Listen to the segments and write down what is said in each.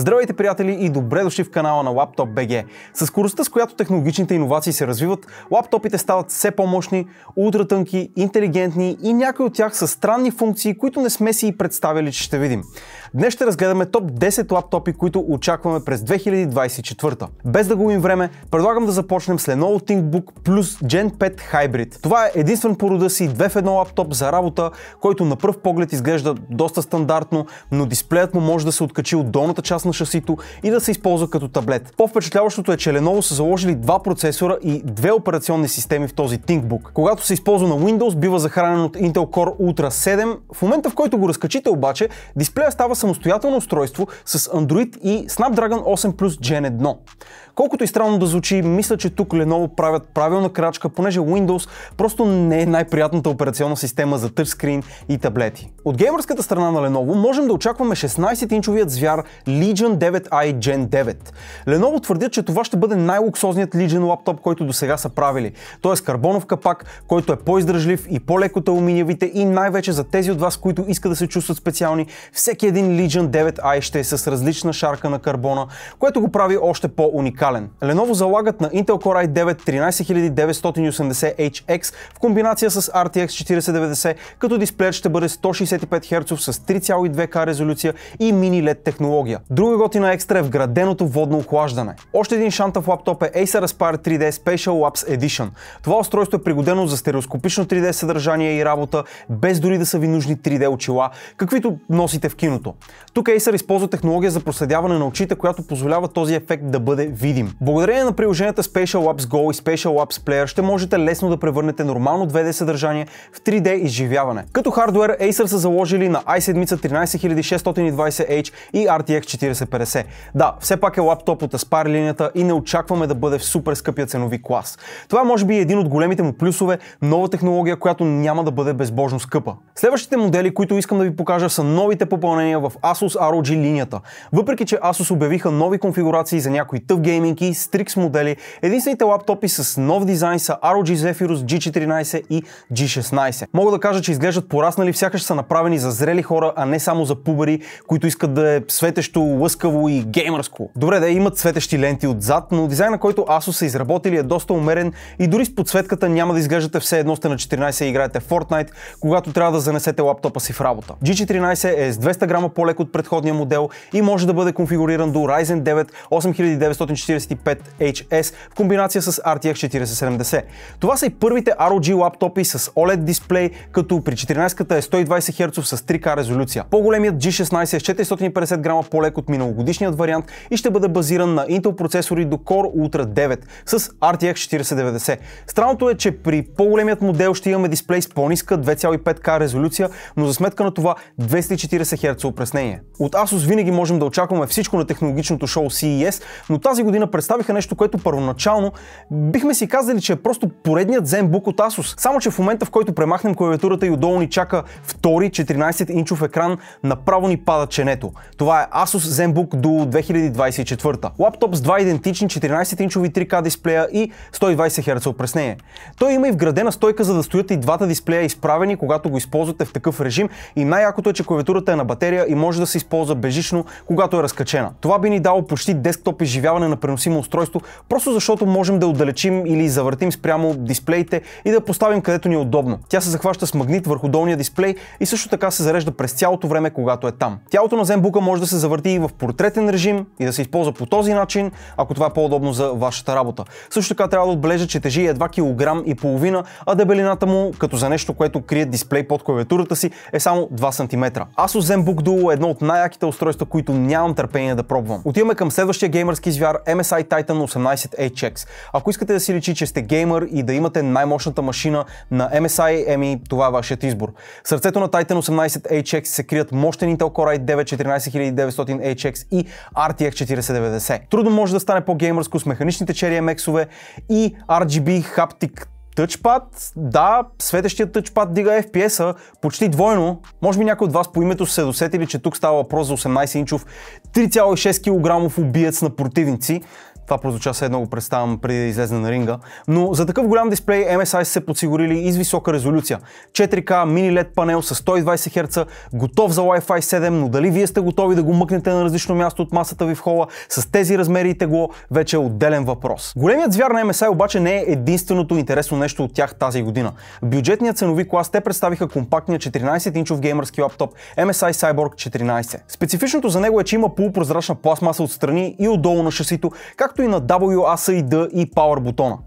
Здравейте, приятели, и добре дошли в канала на Laptop BG. С скоростта, с която технологичните иновации се развиват, лаптопите стават все по-мощни, ултратънки, интелигентни и някои от тях са странни функции, които не сме си и представили, че ще видим. Днес ще разгледаме топ 10 лаптопи, които очакваме през 2024. Без да губим време, предлагам да започнем с Lenovo ThinkBook Plus Gen 5 Hybrid. Това е единствен по рода си 2 в 1 лаптоп за работа, който на пръв поглед изглежда доста стандартно, но дисплеят му може да се откачи от долната част на шасито и да се използва като таблет. По-впечатляващото е, че Lenovo са заложили два процесора и две операционни системи в този ThinkBook. Когато се използва на Windows, бива захранен от Intel Core Ultra 7. В момента, в който го разкачите обаче, дисплея става самостоятелно устройство с Android и Snapdragon 8 Plus Gen 1. Колкото и странно да звучи, мисля, че тук Lenovo правят правилна крачка, понеже Windows просто не е най-приятната операционна система за тъчскрин и таблети. От геймърската страна на Lenovo можем да очакваме 16-инчовият звяр Legion 9i Gen 9. Lenovo твърдят, че това ще бъде най-луксозният Legion лаптоп, който досега са правили. Той е с карбонов капак, който е по-издръжлив и по-леко от алуминиевите, и най-вече за тези от вас, които искат да се чувстват специални, всеки един Legion 9i ще е с различна шарка на карбона, което го прави още по-уникален. Lenovo залагат на Intel Core i9 13980HX в комбинация с RTX 4090, като дисплеят ще бъде 165 Hz с 3,2K резолюция и мини LED технология. Друга готина екстра е вграденото водно охлаждане. Още един шантав лаптоп е Acer Aspire 3D Spatial Labs Edition. Това устройство е пригодено за стереоскопично 3D съдържание и работа, без дори да са ви нужни 3D очила, каквито носите в киното. Тук Acer използва технология за проследяване на очите, която позволява този ефект да бъде видим. Благодарение на приложенията Spatial Labs Go и Spatial Labs Player ще можете лесно да превърнете нормално 2D съдържание в 3D изживяване. Като хардуер Acer са заложили на i7 13620H и RTX 4050. Да, все пак е лаптоп от Aspire линията и не очакваме да бъде в супер скъпия ценови клас. Това може би е един от големите му плюсове, нова технология, която няма да бъде безбожно скъпа. Следващите модели, които искам да ви покажа, са новите попълнения в Asus ROG линията. Въпреки че Asus обявиха нови конфигурации за някои тъв гейминг и Strix модели, единствените лаптопи с нов дизайн са ROG Zephyrus G14 и G16. Мога да кажа, че изглеждат пораснали, сякаш са направени за зрели хора, а не само за пубери, които искат да е светещо, лъскаво и геймърско. Добре, да имат светещи ленти отзад, но дизайна, който Asus са изработили, е доста умерен и дори с подсветката няма да изглеждате все едно сте на 14 и играете Fortnite, когато трябва да занесете лаптопа си в работа. G14 е с 200 грама по-лек от предходния модел и може да бъде конфигуриран до Ryzen 9 8945HS в комбинация с RTX 4070. Това са и първите ROG лаптопи с OLED дисплей, като при 14-ката е 120 Hz с 3K резолюция. По-големият G16 е с 450 грама по-лек от миналогодишният вариант и ще бъде базиран на Intel процесори до Core Ultra 9 с RTX 4090. Странното е, че при по-големият модел ще имаме дисплей с по-ниска 2,5K резолюция, но за сметка на това 240 Hz опреснение. От Asus винаги можем да очакваме всичко на технологичното шоу CES, но тази година представиха нещо, което първоначално бихме си казали, че е просто поредният ZenBook от Asus. Само че в момента, в който премахнем клавиатурата и отдолу ни чака втори 14-инчов екран, направо ни пада ченето. Това е Asus ZenBook до 2024. Лаптоп с два идентични 14-инчови 3K дисплея и 120 Hz опреснение. Той има и вградена стойка, за да стоят и двата дисплея изправени, когато го използвате в такъв режим, и най-якото е, че клавиатурата е на батерия и може да се използва безжично, когато е разкачена. Това би ни дало почти десктоп изживяване на преносимо устройство, просто защото можем да отдалечим или завъртим спрямо дисплеите и да поставим където ни е удобно. Тя се захваща с магнит върху долния дисплей и също така се зарежда през цялото време, когато е там. Тялото на ZenBook може да се завърти и в портретен режим и да се използва по този начин, ако това е по-удобно за вашата работа. Също така трябва да отбележа, че тежи едва 1,5 кг, а дебелината му, като за нещо, което крие дисплей под клавиатурата си, е само 2 см. Asus ZenBook Duo е едно от най-яките устройства, които нямам търпение да пробвам. Отиваме към следващия геймърски звяр MSI Titan 18HX. Ако искате да си личи, че сте геймър и да имате най-мощната машина на MSI, това е вашият избор. В сърцето на Titan 18HX се крият мощен Intel Core i9 14900HX и RTX 4090. Трудно може да стане по-геймърско с механичните Cherry MX-ове и RGB Haptic Touchpad. Да, светещият тъчпад дига FPS-а почти двойно. Може би някой от вас по името се досетили, че тук става въпрос за 18-инчов 3,6 кг убиец на противници. Това прозвуча се едно го представям преди да излезе на ринга. Но за такъв голям дисплей MSI са се подсигурили и с висока резолюция. 4K мини LED панел с 120 Hz, готов за Wi-Fi 7, но дали вие сте готови да го мъкнете на различно място от масата ви в хола с тези размери и тегло, вече е отделен въпрос. Големият звяр на MSI обаче не е единственото интересно нещо от тях тази година. В бюджетния ценови клас те представиха компактния 14-инчов геймърски лаптоп MSI Cyborg 14. Специфичното за него е, че има полупрозрачна пластмаса отстрани и отдолу на шасито, както и на W, A, и D и Power бутона.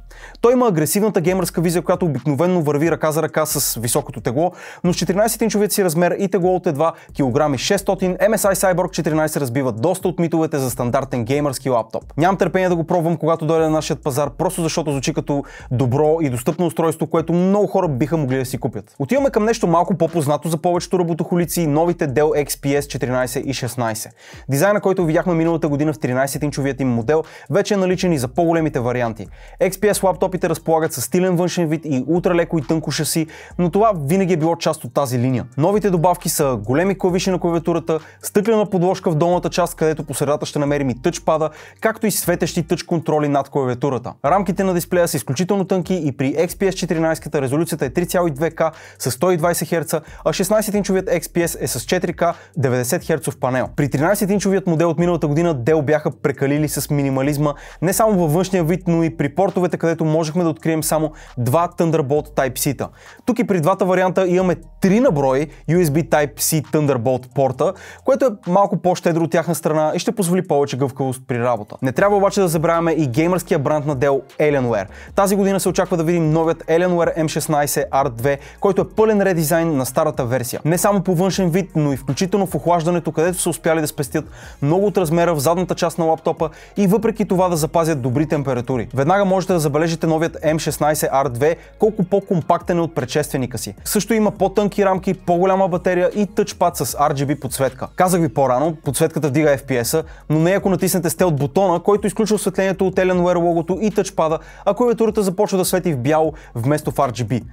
Той има агресивната геймърска визия, която обикновенно върви ръка за ръка с високото тегло, но с 14-инчовият си размер и тегло от едва 1,6 кг, MSI Cyborg 14 разбива доста от митовете за стандартен геймърски лаптоп. Нямам търпение да го пробвам, когато дойде на нашия пазар, просто защото звучи като добро и достъпно устройство, което много хора биха могли да си купят. Отиваме към нещо малко по-познато за повечето работохолици, новите Dell XPS 14 и 16. Дизайна, който видяхме миналата година в 13-инчовият им модел, вече е наличен и за по-големите варианти. XPS лаптопите разполагат с стилен външен вид и ултралеко и тънко шаси, но това винаги е било част от тази линия. Новите добавки са големи клавиши на клавиатурата, стъклена подложка в долната част, където по средата ще намерим и тъчпада, както и светещи тъч контроли над клавиатурата. Рамките на дисплея са изключително тънки и при XPS 14 резолюцията е 3,2K с 120 Hz, а 16-инчовият XPS е с 4K 90 Hz панел. При 13-инчовият модел от миналата година Dell бяха прекалили с минимализма не само във външния вид, но и при портовете, където можехме да открием само два Thunderbolt Type-C-та. Тук и при двата варианта имаме 3 на брой USB Type-C Thunderbolt порта, което е малко по-щедро от тяхна страна и ще позволи повече гъвкавост при работа. Не трябва обаче да забравяме и геймърския бранд на Dell Alienware. Тази година се очаква да видим новият Alienware M16 R2, който е пълен редизайн на старата версия. Не само по външен вид, но и включително в охлаждането, където са успяли да спестят много от размера в задната част на лаптопа и въпреки това да запазят добри температури. Веднага можете да забележите новият M16 R2 колко по-компактен е от предшественика си. Също има по-тънки рамки, по-голяма батерия и тъчпад с RGB подсветка. Казах ви по-рано, подсветката вдига FPS-а, но не ако натиснете стелт бутона, който изключва осветлението от Alienware логото и тъчпада, а клавиатурата започва да свети в бяло вместо в RGB.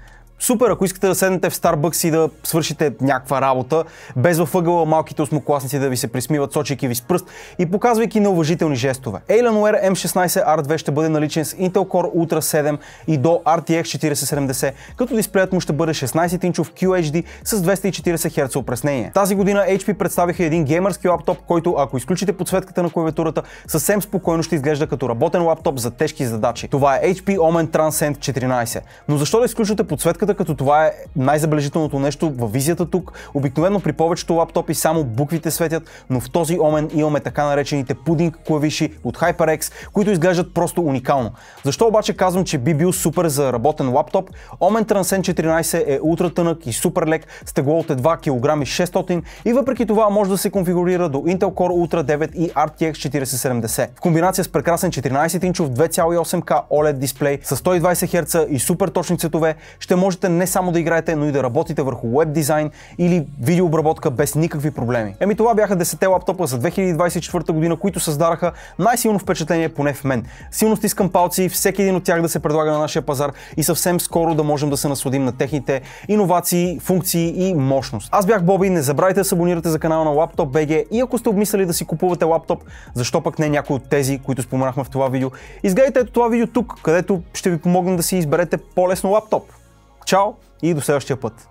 Супер, ако искате да седнете в Starbucks и да свършите някаква работа, без във ъгъла малките осмокласници да ви се присмиват, сочейки ви с пръст и показвайки неуважителни жестове. Alienware M16 R2 ще бъде наличен с Intel Core Ultra 7 и до RTX 4070, като дисплеят му ще бъде 16-инчов QHD с 240 Hz опреснение. Тази година HP представиха един геймърски лаптоп, който ако изключите подсветката на клавиатурата, съвсем спокойно ще изглежда като работен лаптоп за тежки задачи. Това е HP Omen Transcend 14. Но защо да изключвате подсветката, като това е най-забележителното нещо във визията тук? Обикновено при повечето лаптопи само буквите светят, но в този Omen имаме така наречените пудинг клавиши от HyperX, които изглеждат просто уникално. Защо обаче казвам, че би бил супер за работен лаптоп? Omen Transcend 14 е ултра тънък и супер лек, с тегло от едва 1,6 кг и въпреки това може да се конфигурира до Intel Core Ultra 9 и RTX 4070. В комбинация с прекрасен 14-инчов 2,8K OLED дисплей с 120 Hz и супер точни цветове, ще можете не само да играете, но и да работите върху веб дизайн или видеообработка без никакви проблеми. Това бяха 10 лаптопа за 2024 година, които създадаха най-силно впечатление поне в мен. Силно стискам палци всеки един от тях да се предлага на нашия пазар и съвсем скоро да можем да се насладим на техните иновации, функции и мощност. Аз бях Боби, не забравяйте да се абонирате за канала на LaptopBG и ако сте обмислили да си купувате лаптоп, защо пък не някой от тези, които споменахме в това видео, изгледайте ето това видео тук, където ще ви помогнем да си изберете по-лесно лаптоп. Чао и до следващия път!